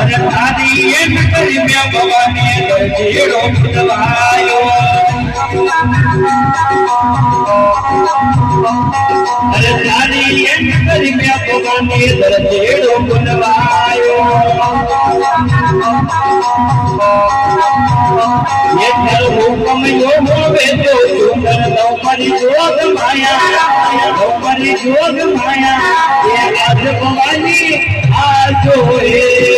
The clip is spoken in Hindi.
अरे तारी एम करी मैं भवानी दर्जेड़ो बुलवायो अरे तारी एम करी मैं भवानी दर्जेड़ो बुलवायो ये थर हुकम यो होवे तो सुंदर नौकरी जोग माया नौकरी जोग माया ये आज भवानी आजो रे